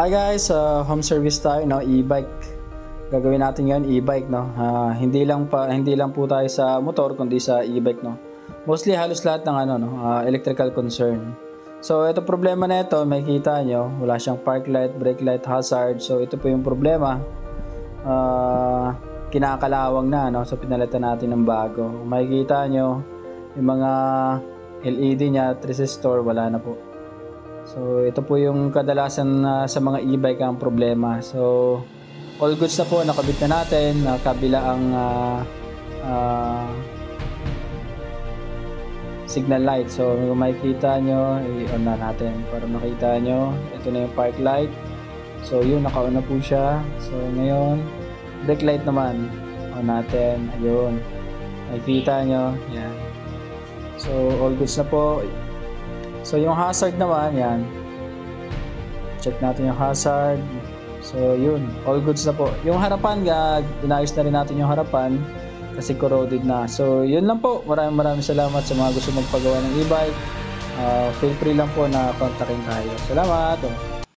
Hi guys, home service tayo, no? E-bike. Gagawin natin 'yan, e-bike, no? Hindi lang po tayo sa motor kundi sa e-bike, no? Mostly halos lahat ng electrical concern. So ito problema na ito, makikita nyo, wala siyang park light, brake light, hazard. So ito po yung problema. Kinakalawang na, no? So pinalitan natin ng bago. Makikita nyo yung mga LED niya, resistor, wala na po. So ito po yung kadalasan sa mga e-bike ang problema. So all goods na po, nakabit na natin, nakabila ang signal light. So kung makikita nyo, i-on na natin para makita nyo. Ito na yung park light. So yun, naka-on na po siya. So ngayon, brake light naman, on natin. Ayun, makikita nyo, yan. So all goods na po. So yung hazard naman, yan. Check natin yung hazard. So yun, all goods na po. Yung harapan, inayos na rin natin yung harapan kasi corroded na. So yun lang po. Maraming salamat sa mga gusto magpagawa ng e-bike. Feel free lang po na kontakin tayo. Salamat.